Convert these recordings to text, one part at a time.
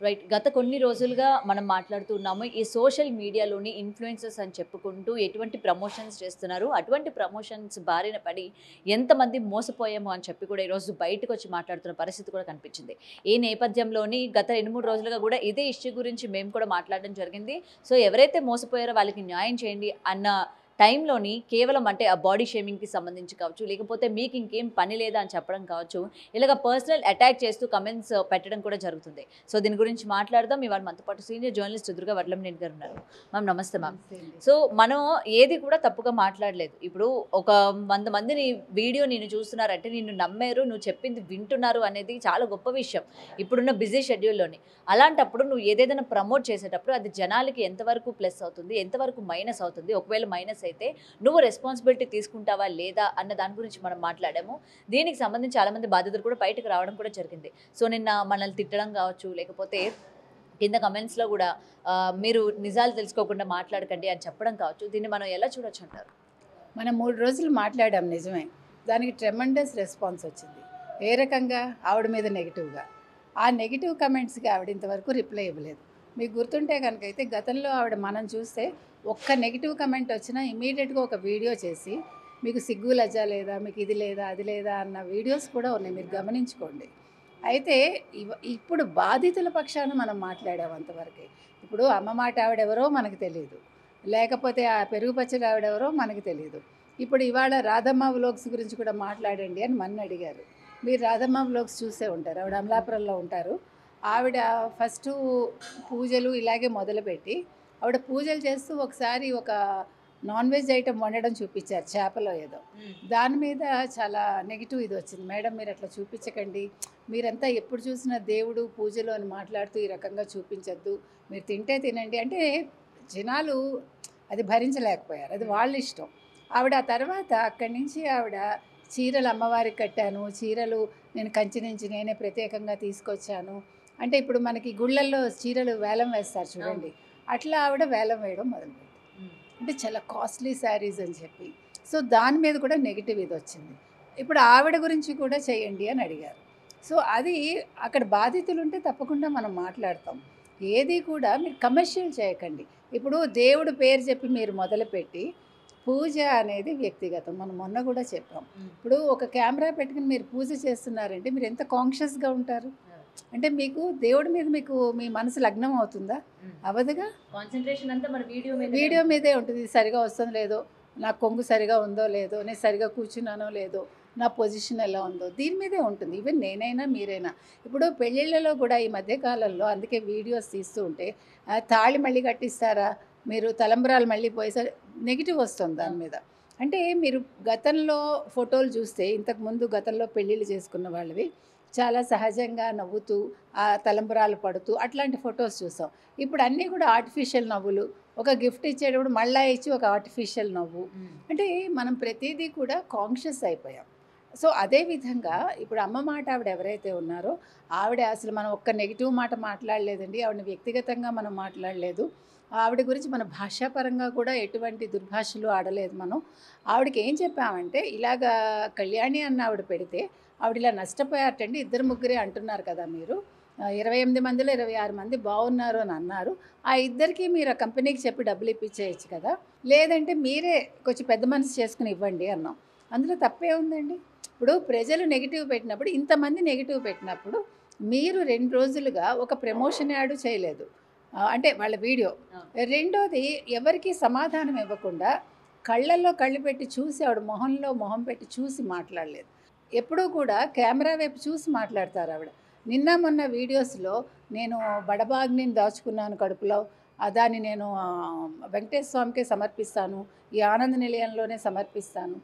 Right. గత కొన్ని రోజులుగా మనం మాట్లాడుతూ ఉన్నాము. ఈ సోషల్ మీడియాలోని ఇన్‌ఫ్లుయెన్సర్స్ అని చెప్పుకుంటూ ఎటువంటి ప్రమోషన్స్ చేస్తున్నారు. అటువంటి ప్రమోషన్స్ బారిన పడి ఎంతమంది మోసపోయాము అని చెప్పి కూడా ఈరోజు బయటకొచ్చి మాట్లాడుతున్న పరిస్థితి కూడా కనిపించింది. ఈ నేపథ్యంలోని గత 2, 3 రోజులుగా కూడా ఇదే ఇష్యూ గురించి మేము కూడా మాట్లాడడం జరిగింది. సో, ఎవరైతే మోసపోయారో వాళ్ళకి న్యాయం చేయండి అన్న టైంలోని కేవలం అంటే ఆ బాడీ షేమింగ్‌కి సంబంధించి కావచ్చు, లేకపోతే మీకు ఇంకేం పని లేదా అని చెప్పడం కావచ్చు, ఇలాగ పర్సనల్ అటాక్ చేస్తూ కమెంట్స్ పెట్టడం కూడా జరుగుతుంది. సో, దీని గురించి మాట్లాడదాం. ఇవాళ మనతో పాటు సీనియర్ జర్నలిస్ట్ దుర్గా వడ్లంనేని గారు ఉన్నారు. మ్యామ్ నమస్తే మ్యామ్. నమస్తే అండి. సో, మనం ఏది కూడా తప్పుగా మాట్లాడలేదు. ఇప్పుడు ఒక 100 మంది నీ వీడియో నిన్ను చూస్తున్నారంటే నిన్ను నమ్మారు, నువ్వు చెప్పింది వింటున్నారు అనేది చాలా గొప్ప విషయం. ఇప్పుడున్న బిజీ షెడ్యూల్‌లోని. అలాంటప్పుడు నువ్వు ఏదేదైనా ప్రమోట్ చేసేటప్పుడు అది జనాలకి ఎంతవరకు ప్లస్ అవుతుంది? ఎంతవరకు మైనస్ అవుతుంది? ఒకవేళ మైనస్ అయితే నువ్వు రెస్పాన్సిబిలిటీ తీసుకుంటావా లేదా అన్న దాని గురించి మనం మాట్లాడాము. దీనికి సంబంధించి చాలామంది బాధితులు కూడా బయటకు రావడం కూడా జరిగింది. సో, నిన్న మనల్ని తిట్టడం కావచ్చు, లేకపోతే కింద కమెంట్స్‌లో గూడా మీరు నిజాలు తెలుసుకోకుండా మాట్లాడకండి అని చెప్పడం కావచ్చు. దీన్ని మనం ఎలా చూడొచ్చంటారు? మనం 3 రోజులు మాట్లాడాం నిజమే. దానికి ట్రెమెండస్ రెస్పాన్స్ వచ్చింది. ఏ రకంగా? ఆవిడ మీద నెగెటివ్‌గా. ఆ నెగెటివ్ కమెంట్స్‌కి ఆవిడ ఇంతవరకు రిప్లై ఇవ్వలేదు. మీకు గుర్తుంటే కనుకైతే గతంలో ఆవిడ మనం చూస్తే ఒక్క నెగెటివ్ కమెంట్ వచ్చినా ఇమ్మీడియట్‌గా ఒక వీడియో చేసి మీకు సిగ్గు లజ్జ లేదా, మీకు ఇది లేదా, అది లేదా అన్న వీడియోస్ కూడా ఉన్నాయి. మీరు గమనించుకోండి. అయితే ఇప్పుడు బాధితుల పక్షాన మనం మాట్లాడాం అంతవరకే. ఇప్పుడు అమ్మ మాట ఆవిడెవరో మనకు తెలీదు. లేకపోతే ఆ పెరుగు పచ్చడి ఆవిడెవరో మనకు తెలీదు. ఇప్పుడు ఇవాళ రాధమ్మ వ్లాగ్స్ గురించి కూడా మాట్లాడండి అని అడిగారు. మీరు రాధమ్మ వ్లాగ్స్ చూసే ఉంటారు. ఆవిడ అమలాపురంలో ఉంటారు. ఆవిడ ఫస్టు పూజలు ఇలాగే మొదలుపెట్టి ఆవిడ పూజలు చేస్తూ ఒకసారి ఒక నాన్ వెజ్ ఐటెం వండడం చూపించారు, చేపలో ఏదో. దాని మీద చాలా నెగిటివ్ ఇది వచ్చింది. మేడం మీరు అట్లా చూపించకండి, మీరంతా ఎప్పుడు చూసినా దేవుడు పూజలు అని మాట్లాడుతూ ఈ రకంగా చూపించద్దు, మీరు తింటే తినండి అంటే జనాలు అది భరించలేకపోయారు. అది వాళ్ళ ఇష్టం. ఆవిడ ఆ తర్వాత అక్కడి నుంచి ఆవిడ చీరలు అమ్మవారికి కట్టాను, చీరలు నేను కంచి నుంచి నేనే ప్రత్యేకంగా తీసుకొచ్చాను అంటే ఇప్పుడు మనకి గుళ్ళల్లో చీరలు వేలం వేస్తారు చూడండి, అట్లా ఆవిడ వేలం వేయడం మొదలుపెట్టింది. అంటే చాలా కాస్ట్లీ శారీస్ అని చెప్పి. సో దాని మీద కూడా నెగిటివ్ ఇది వచ్చింది. ఇప్పుడు ఆవిడ గురించి కూడా చేయండి అని అడిగారు. సో అది అక్కడ బాధితులు ఉంటే తప్పకుండా మనం మాట్లాడతాం. ఏది కూడా మీరు కమర్షియల్ చేయకండి. ఇప్పుడు దేవుడు పేరు చెప్పి మీరు మొదలుపెట్టి పూజ అనేది వ్యక్తిగతం. మనం మొన్న కూడా చెప్పాం. ఇప్పుడు ఒక కెమెరా పెట్టుకుని మీరు పూజ చేస్తున్నారంటే మీరు ఎంత కాన్షియస్గా ఉంటారు. అంటే మీకు దేవుడి మీద మీకు మీ మనసు లగ్నం అవుతుందా? అవ్వదుగా. కాన్సంట్రేషన్ అంతా మన వీడియో మీదే ఉంటుంది. ఇది సరిగా వస్తుందో లేదో, నా కొంగు సరిగా ఉందో లేదో, నేను సరిగా కూర్చున్నానో లేదో, నా పొజిషన్ ఎలా ఉందో దీని మీదే ఉంటుంది. ఈవెన్ నేనైనా మీరైనా. ఇప్పుడు పెళ్ళిళ్ళలో కూడా ఈ మధ్యకాలంలో అందుకే వీడియోస్ తీస్తూ ఉంటే తాళి మళ్ళీ కట్టిస్తారా, మీరు తలంబ్రాలు మళ్ళీ పోయేసరి నెగిటివ్ వస్తుంది దాని మీద. అంటే మీరు గతంలో ఫోటోలు చూస్తే ఇంతకుముందు గతంలో పెళ్ళిళ్ళు చేసుకున్న వాళ్ళవి చాలా సహజంగా నవ్వుతూ ఆ తలంబ్రాలు పడుతూ అట్లాంటి ఫొటోస్ చూసాం. ఇప్పుడు అన్నీ కూడా ఆర్టిఫిషియల్ నవ్వులు. ఒక గిఫ్ట్ ఇచ్చేటప్పుడు మళ్ళీ ఇచ్చి ఒక ఆర్టిఫిషియల్ నవ్వు. అంటే మనం ప్రతిదీ కూడా కాన్షియస్ అయిపోయాం. సో అదేవిధంగా ఇప్పుడు అమ్మ మాట ఆవిడ ఎవరైతే ఉన్నారో ఆవిడ అసలు మనం ఒక్క నెగిటివ్ మాట మాట్లాడలేదండి. ఆవిడని వ్యక్తిగతంగా మనం మాట్లాడలేదు. ఆవిడ గురించి మన భాషాపరంగా కూడా ఎటువంటి దుర్భాషలు ఆడలేదు మనం. ఆవిడకి ఏం చెప్పామంటే ఇలాగా కళ్యాణి అన్న ఆవిడ పెడితే ఆవిడ ఇలా నష్టపోయారటండి, ఇద్దరు ముగ్గురే అంటున్నారు కదా మీరు, 28 మందిలో 26 మంది బాగున్నారు అని అన్నారు. ఆ ఇద్దరికి మీరు ఆ కంపెనీకి చెప్పి డబ్బులు ఇప్పించేయచ్చు కదా, లేదంటే మీరే కొంచెం పెద్ద మనసు చేసుకుని ఇవ్వండి అన్నాం. అందులో తప్పే ఉందండి. ఇప్పుడు ప్రజలు నెగిటివ్ పెట్టినప్పుడు, ఇంతమంది నెగిటివ్ పెట్టినప్పుడు మీరు 2 రోజులుగా ఒక ప్రమోషన్ యాడ్ చేయలేదు, అంటే వాళ్ళ వీడియో. రెండోది ఎవరికి సమాధానం ఇవ్వకుండా కళ్ళల్లో కళ్ళు పెట్టి చూసి ఆవిడ మొహంలో మొహం పెట్టి చూసి మాట్లాడలేదు. ఎప్పుడూ కూడా కెమెరా వైపు చూసి మాట్లాడతారు ఆవిడ. నిన్న మొన్న వీడియోస్లో నేను బడబాగ్నిని దాచుకున్నాను కడుపులో, దాన్ని నేను వెంకటేశ్వర స్వామికే సమర్పిస్తాను, ఈ ఆనంద నిలయంలోనే సమర్పిస్తాను.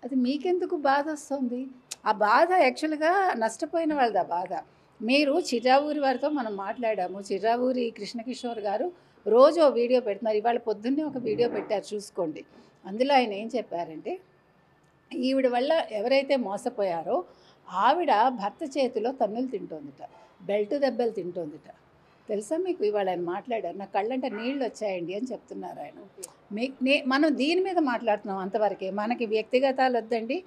అది మీకెందుకు బాధ వస్తుంది? ఆ బాధ యాక్చువల్గా నష్టపోయిన వాళ్ళది ఆ బాధ. మీరు చిర్రావూరి వారితో మనం మాట్లాడాము. చిర్రావూరి కృష్ణకిషోర్ గారు రోజు ఓ వీడియో పెడుతున్నారు. ఇవాళ పొద్దున్నే ఒక వీడియో పెట్టారు చూసుకోండి. అందులో ఆయన ఏం చెప్పారంటే ఈవిడ వల్ల ఎవరైతే మోసపోయారో ఆవిడ భర్త చేతిలో తన్నులు తింటోందిట, బెల్ట్ దెబ్బలు తింటోందిట. తెలుసా మీకు ఇవాళ ఆయన మాట్లాడారు, నా కళ్ళంటే నీళ్ళు వచ్చాయండి అని చెప్తున్నారు ఆయన. మనం దీని మీద మాట్లాడుతున్నాం అంతవరకే, మనకి వ్యక్తిగతాలు వద్దండి.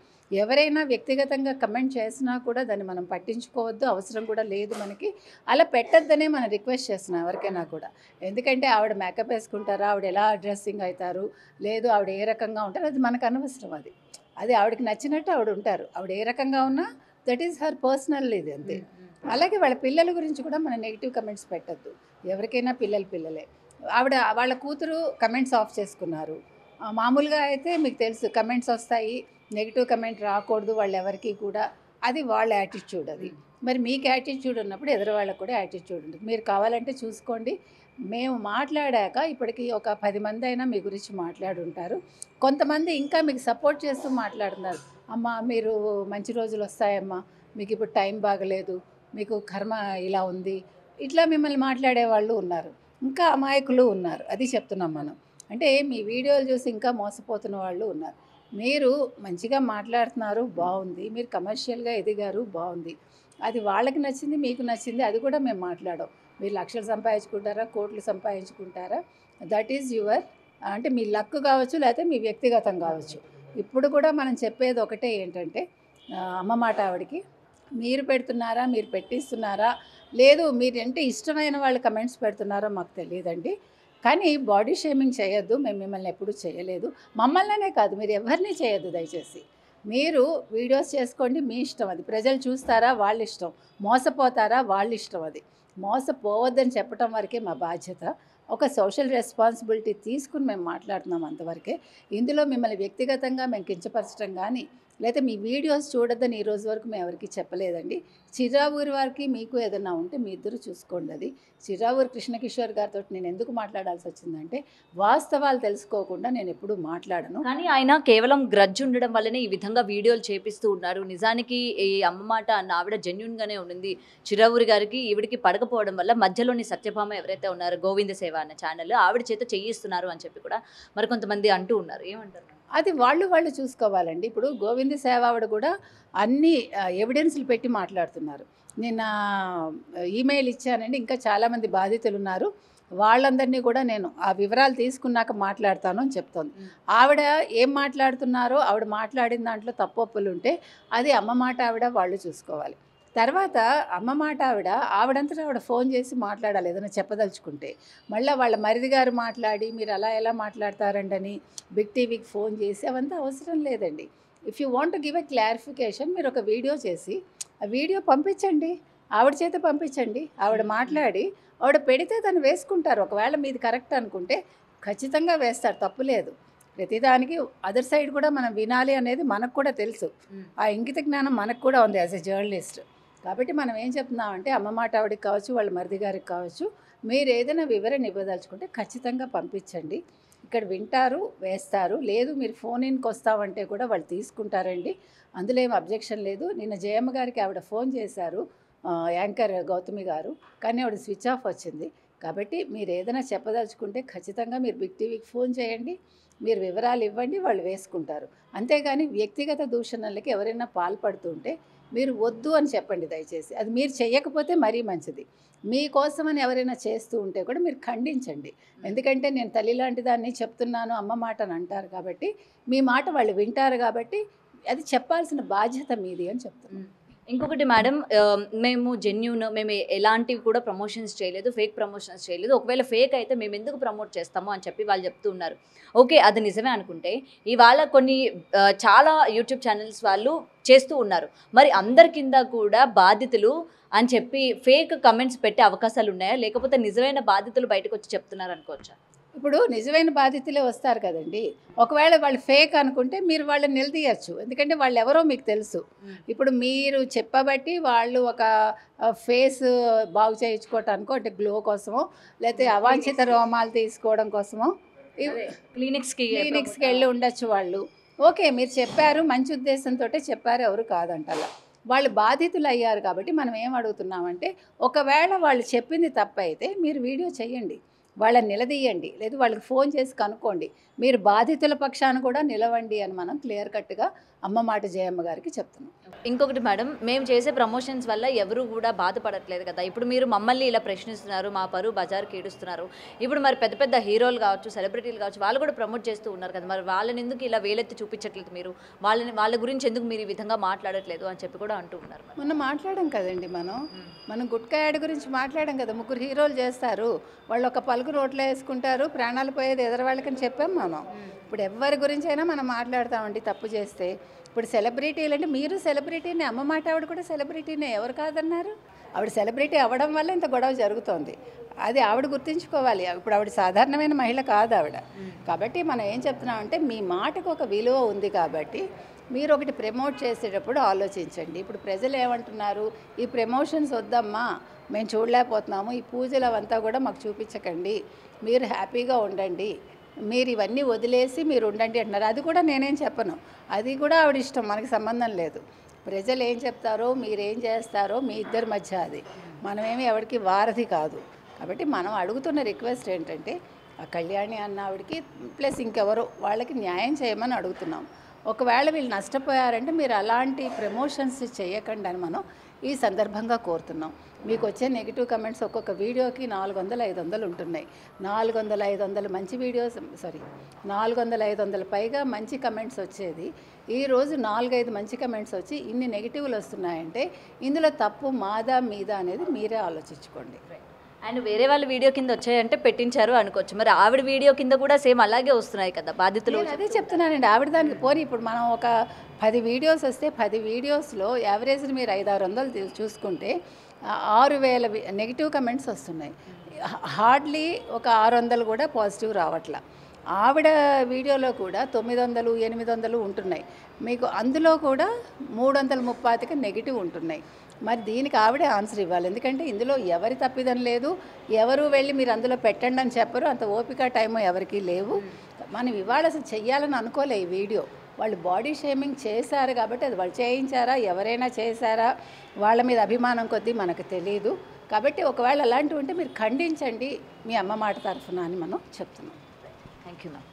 ఎవరైనా వ్యక్తిగతంగా కమెంట్ చేసినా కూడా దాన్ని మనం పట్టించుకోవద్దు, అవసరం కూడా లేదు మనకి. అలా పెట్టద్దనే మనం రిక్వెస్ట్ చేస్తున్నాం ఎవరికైనా కూడా. ఎందుకంటే ఆవిడ మేకప్ వేసుకుంటారా, ఆవిడ ఎలా డ్రెస్సింగ్ అవుతారు, లేదు ఆవిడ ఏ రకంగా ఉంటారు, అది మనకు అనవసరం. అది ఆవిడకి నచ్చినట్టు ఆవిడ ఉంటారు. ఆవిడ ఏ రకంగా ఉన్నా దట్ ఈస్ హర్ పర్సనల్ ఇది అంతే. అలాగే వాళ్ళ పిల్లల గురించి కూడా మనం నెగిటివ్ కమెంట్స్ పెట్టద్దు. ఎవరికైనా పిల్లలే. ఆవిడ వాళ్ళ కూతురు కమెంట్స్ ఆఫ్ చేసుకున్నారు. మామూలుగా అయితే మీకు తెలుసు కమెంట్స్ వస్తాయి, నెగిటివ్ కమెంట్ రాకూడదు వాళ్ళు ఎవరికి కూడా, అది వాళ్ళ యాటిట్యూడ్. అది మరి మీకు యాటిట్యూడ్ ఉన్నప్పుడు ఎదురు వాళ్ళకు కూడా యాటిట్యూడ్ ఉంటుంది. మీరు కావాలంటే చూసుకోండి, మేము మాట్లాడాక ఇప్పటికి ఒక 10 మంది అయినా మీ గురించి మాట్లాడుంటారు. కొంతమంది ఇంకా మీకు సపోర్ట్ చేస్తూ మాట్లాడుతున్నారు. అమ్మ మీరు మంచి రోజులు వస్తాయమ్మా, మీకు ఇప్పుడు టైం బాగలేదు, మీకు కర్మ ఇలా ఉంది, ఇట్లా మిమ్మల్ని మాట్లాడే వాళ్ళు ఉన్నారు. ఇంకా అమాయకులు ఉన్నారు. అది చెప్తున్నాం మనం. అంటే మీ వీడియోలు చూసి ఇంకా మోసపోతున్న వాళ్ళు ఉన్నారు. మీరు మంచిగా మాట్లాడుతున్నారు, బాగుంది. మీరు కమర్షియల్గా ఎదిగారు, బాగుంది. అది వాళ్ళకి నచ్చింది, మీకు నచ్చింది, అది కూడా మేము మాట్లాడాం. మీరు లక్షలు సంపాదించుకుంటారా, కోట్లు సంపాదించుకుంటారా, దట్ ఈజ్ యువర్, అంటే మీ లక్ కావచ్చు, లేకపోతే మీ వ్యక్తిగతం కావచ్చు. ఇప్పుడు కూడా మనం చెప్పేది ఒకటే ఏంటంటే, అమ్మ మాట ఆవిడకి మీరు పెడుతున్నారా, మీరు పెట్టిస్తున్నారా, లేదు మీరంటే ఇష్టమైన వాళ్ళు కమెంట్స్ పెడుతున్నారో మాకు తెలియదండి. కానీ బాడీ షేమింగ్ చేయొద్దు, మేము మిమ్మల్ని ఎప్పుడూ చేయలేదు. మమ్మల్నే కాదు, మీరు ఎవరిని చేయొద్దు దయచేసి. మీరు వీడియోస్ చేసుకోండి, మీ ఇష్టం. అది ప్రజలు చూస్తారా వాళ్ళ ఇష్టం, మోసపోతారా వాళ్ళ ఇష్టం. అది మోసపోవద్దని చెప్పడం వరకే మా బాధ్యత. ఒక సోషల్ రెస్పాన్సిబిలిటీ తీసుకుని మేము మాట్లాడుతున్నాం అంతవరకే. ఇందులో మిమ్మల్ని వ్యక్తిగతంగా మేము కించపరచడం కానీ, లేకపోతే మీ వీడియోస్ చూడొద్దని ఈ రోజు వరకు మేము ఎవరికి చెప్పలేదండి. చిరావూరి వారికి మీకు ఏదైనా ఉంటే మీ ఇద్దరు చూసుకోండి. అది చిరావూరి కృష్ణకిషోర్ గారితో నేను ఎందుకు మాట్లాడాల్సి వచ్చిందంటే, వాస్తవాలు తెలుసుకోకుండా నేను ఎప్పుడూ మాట్లాడను. కానీ ఆయన కేవలం గ్రడ్జ్ ఉండడం వల్లనే ఈ విధంగా వీడియోలు చేపిస్తూ ఉన్నారు. నిజానికి ఈ అమ్మ మాట అన్న ఆవిడ జెన్యున్గానే ఉండింది. చిరావూరి గారికి ఈవిడికి పడకపోవడం వల్ల మధ్యలోని సత్యభామ ఎవరైతే ఉన్నారో గోవింద సేవ అన్న ఛానల్ ఆవిడ చేత చేయిస్తున్నారు అని చెప్పి కూడా మరి కొంతమంది అంటూ ఉన్నారు. ఏమంటారు? అది వాళ్ళు చూసుకోవాలండి. ఇప్పుడు గోవింద సేవ ఆవిడ కూడా అన్ని ఎవిడెన్స్లు పెట్టి మాట్లాడుతున్నారు. నిన్న ఈమెయిల్ ఇచ్చానండి, ఇంకా చాలామంది బాధితులు ఉన్నారు, వాళ్ళందరినీ కూడా నేను ఆ వివరాలు తీసుకున్నాక మాట్లాడతాను అని చెప్తోంది. ఆవిడ ఏం మాట్లాడుతున్నారో, ఆవిడ మాట్లాడిన దాంట్లో తప్పొప్పులు ఉంటే అది అమ్మ మాట ఆవిడ వాళ్ళు చూసుకోవాలి. తర్వాత అమ్మ మాట ఆవిడంతటా ఆవిడ ఫోన్ చేసి మాట్లాడాలి ఏదైనా చెప్పదలుచుకుంటే. మళ్ళీ వాళ్ళ మరిది గారు మాట్లాడి మీరు అలా ఎలా మాట్లాడతారండని బిగ్ టీవీకి ఫోన్ చేసి అవంతా అవసరం లేదండి. If you want to give a clarification, మీరు ఒక వీడియో చేసి ఆ వీడియో పంపించండి, ఆవిడ చేత పంపించండి. ఆవిడ మాట్లాడి ఆవిడ పెడితే తను వేసుకుంటారు. ఒకవేళ మీది కరెక్ట్ అనుకుంటే ఖచ్చితంగా వేస్తారు, తప్పు లేదు. ప్రతిదానికి అదర్ సైడ్ కూడా మనం వినాలి అనేది మనకు కూడా తెలుసు. ఆ ఇంగిత జ్ఞానం మనకు కూడా ఉంది యాజ్ ఎ జర్నలిస్ట్. కాబట్టి మనం ఏం చెప్తున్నామంటే, అమ్మ మాట ఆవిడకి కావచ్చు, వాళ్ళ మరిది గారికి కావచ్చు, మీరు ఏదైనా వివరణ ఇవ్వదలుచుకుంటే ఖచ్చితంగా పంపించండి. ఇక్కడ వింటారు, వేస్తారు. లేదు మీరు ఫోన్ ఇన్కి వస్తామంటే కూడా వాళ్ళు తీసుకుంటారండి, అందులో ఏం అబ్జెక్షన్ లేదు. నిన్న జయమ్మ గారికి ఆవిడ ఫోన్ చేశారు, యాంకర్ గౌతమి గారు, కానీ ఆవిడ స్విచ్ ఆఫ్ వచ్చింది. కాబట్టి మీరు ఏదైనా చెప్పదలుచుకుంటే ఖచ్చితంగా మీరు బిగ్ టీవీకి ఫోన్ చేయండి, మీరు వివరాలు ఇవ్వండి, వాళ్ళు వేసుకుంటారు. అంతేగాని వ్యక్తిగత దూషణలకి ఎవరైనా పాల్పడుతుంటే మీరు వద్దు అని చెప్పండి దయచేసి. అది మీరు చేయకపోతే మరీ మంచిది. మీకోసమని ఎవరైనా చేస్తూ ఉంటే కూడా మీరు ఖండించండి. ఎందుకంటే నేను తల్లి లాంటి దాన్ని చెప్తున్నాను, అమ్మ మాట అని అంటారు కాబట్టి, మీ మాట వాళ్ళు వింటారు కాబట్టి అది చెప్పాల్సిన బాధ్యత మీది అని చెప్తున్నాను. ఇంకొకటి మేడం, మేము జెన్యూన్, మేము ఎలాంటివి కూడా ప్రమోషన్స్ చేయలేదు, ఫేక్ ప్రమోషన్స్ చేయలేదు. ఒకవేళ ఫేక్ అయితే మేము ఎందుకు ప్రమోట్ చేస్తాము అని చెప్పి వాళ్ళు చెప్తూ ఉన్నారు. ఓకే, అది నిజమే అనుకుంటే ఇవాళ కొన్ని చాలా యూట్యూబ్ ఛానల్స్ వాళ్ళు చేస్తూ ఉన్నారు. మరి అందరి కింద కూడా బాధితులు అని చెప్పి ఫేక్ కమెంట్స్ పెట్టే అవకాశాలు ఉన్నాయా, లేకపోతే నిజమైన బాధితులు బయటకు వచ్చి చెప్తున్నారు అనుకోవచ్చా? ఇప్పుడు నిజమైన బాధితులే వస్తారు కదండి. ఒకవేళ వాళ్ళు ఫేక్ అనుకుంటే మీరు వాళ్ళని నిలదీయచ్చు, ఎందుకంటే వాళ్ళు ఎవరో మీకు తెలుసు. ఇప్పుడు మీరు చెప్పబట్టి వాళ్ళు ఒక ఫేస్ బాగు చేయించుకోవటానికో, అంటే గ్లో కోసమో, లేకపోతే అవాంఛిత రోమాలు తీసుకోవడం కోసమో క్లినిక్స్కి వెళ్ళి ఉండొచ్చు వాళ్ళు. ఓకే, మీరు చెప్పారు, మంచి ఉద్దేశంతో చెప్పారు, ఎవరు కాదంటలా. వాళ్ళు బాధితులు అయ్యారు కాబట్టి మనం ఏం అడుగుతున్నామంటే, ఒకవేళ వాళ్ళు చెప్పింది తప్పైతే మీరు వీడియో చేయండి, వాళ్ళని నిలదీయండి, లేదు వాళ్ళకి ఫోన్ చేసి కనుక్కోండి, మీరు బాధితుల పక్షాన కూడా నిలవండి అని మనం క్లియర్ కట్గా అమ్మ మాట జయమ్మ గారికి చెప్తున్నాం. ఇంకొకటి మేడం, మేము చేసే ప్రమోషన్స్ వల్ల ఎవరు కూడా బాధపడట్లేదు కదా. ఇప్పుడు మీరు మమ్మల్ని ఇలా ప్రశ్నిస్తున్నారు, మా పరువు బజార్కి ఈడుస్తున్నారు. ఇప్పుడు మరి పెద్ద పెద్ద హీరోలు కావచ్చు, సెలబ్రిటీలు కావచ్చు, వాళ్ళు కూడా ప్రమోట్ చేస్తూ ఉన్నారు కదా. మరి వాళ్ళని ఎందుకు ఇలా వేలెత్తి చూపించట్లేదు మీరు? వాళ్ళ గురించి ఎందుకు మీరు ఈ విధంగా మాట్లాడట్లేదు అని చెప్పి కూడా అంటూ ఉన్నారు. మొన్న మాట్లాడాం కదండి, మనం గుట్కా యాడ్ గురించి మాట్లాడాం కదా. 3 హీరోలు చేస్తారు, వాళ్ళు ఒక పలుకు రోట్లో వేసుకుంటారు, ప్రాణాలు పోయేది ఎదరవాళ్ళకని చెప్పాం మనం. ఇప్పుడు ఎవరి గురించి అయినా మనం మాట్లాడతామండి తప్పు చేస్తే. ఇప్పుడు సెలబ్రిటీలు అంటే మీరు సెలబ్రిటీనే, అమ్మ మాట ఆవిడ కూడా సెలబ్రిటీనే, ఎవరు కాదన్నారు? ఆవిడ సెలబ్రిటీ అవ్వడం వల్ల ఇంత గొడవ జరుగుతోంది. అది ఆవిడ గుర్తుంచుకోవాలి. ఇప్పుడు ఆవిడ సాధారణమైన మహిళ కాదు ఆవిడ. కాబట్టి మనం ఏం చెప్తున్నామంటే మీ మాటకు ఒక విలువ ఉంది కాబట్టి మీరు ఒకటి ప్రమోట్ చేసేటప్పుడు ఆలోచించండి. ఇప్పుడు ప్రజలు ఏమంటున్నారు, ఈ ప్రమోషన్స్ వద్దమ్మా, మేము చూడలేకపోతున్నాము, ఈ పూజలు అవంతా కూడా మాకు చూపించకండి, మీరు హ్యాపీగా ఉండండి, మీరు ఇవన్నీ వదిలేసి మీరు ఉండండి అంటున్నారు. అది కూడా నేనేం చెప్పను, అది కూడా ఆవిడ ఇష్టం, మనకి సంబంధం లేదు. ప్రజలు ఏం చెప్తారో మీరేం చేస్తారో మీ ఇద్దరి మధ్య అది. మనమేమి ఎవరికి వారధి కాదు. కాబట్టి మనం అడుగుతున్న రిక్వెస్ట్ ఏంటంటే ఆ కళ్యాణి అన్న ఆవిడకి ప్లస్ ఇంకెవరో వాళ్ళకి న్యాయం చేయమని అడుగుతున్నాం. ఒకవేళ వీళ్ళు నష్టపోయారంటే మీరు అలాంటి ప్రమోషన్స్ చేయకండి అని మనం ఈ సందర్భంగా కోరుతున్నాం. మీకు వచ్చే నెగిటివ్ కమెంట్స్ ఒక్కొక్క వీడియోకి 400-500 ఉంటున్నాయి. 400-500 మంచి వీడియోస్, 400-500 పైగా మంచి కమెంట్స్ వచ్చేది. ఈరోజు 4-5 మంచి కమెంట్స్ వచ్చి ఇన్ని నెగిటివ్లు వస్తున్నాయంటే ఇందులో తప్పు మాదా మీదా అనేది మీరే ఆలోచించుకోండి. అండ్ వేరే వాళ్ళ వీడియో కింద వచ్చాయంటే పెట్టించారు అనుకోవచ్చు. మరి ఆవిడ వీడియో కింద కూడా సేమ్ అలాగే వస్తున్నాయి కదా బాధితులు. అదే చెప్తున్నానండి, ఆవిడ దానికి పోనీ ఇప్పుడు మనం ఒక 10 వీడియోస్ వస్తే 10 వీడియోస్లో యావరేజ్ని మీరు 500-600 చూసుకుంటే 6000 నెగిటివ్ కమెంట్స్ వస్తున్నాయి. హార్డ్లీ ఒక 600 కూడా పాజిటివ్ రావట్లా. ఆవిడ వీడియోలో కూడా 900-800 ఉంటున్నాయి. మీకు అందులో కూడా 335 నెగిటివ్ ఉంటున్నాయి. మరి దీనికి ఆవిడే ఆన్సర్ ఇవ్వాలి. ఎందుకంటే ఇందులో ఎవరి తప్పిదం లేదు, ఎవరు వెళ్ళి మీరు అందులో పెట్టండి అని చెప్పరు, అంత ఓపిక టైము ఎవరికి లేవు. మనం ఇవాళ అసలు చెయ్యాలని అనుకోలే ఈ వీడియో. వాళ్ళు బాడీ షేమింగ్ చేశారు కాబట్టి అది వాళ్ళు చేయించారా, ఎవరైనా చేశారా, వాళ్ళ మీద అభిమానం కొద్దీ మనకు తెలియదు. కాబట్టి ఒకవేళ అలాంటివి ఉంటే మీరు ఖండించండి మీ అమ్మ మాట తరఫున అని మనం చెప్తున్నాం. Thank you ma'am.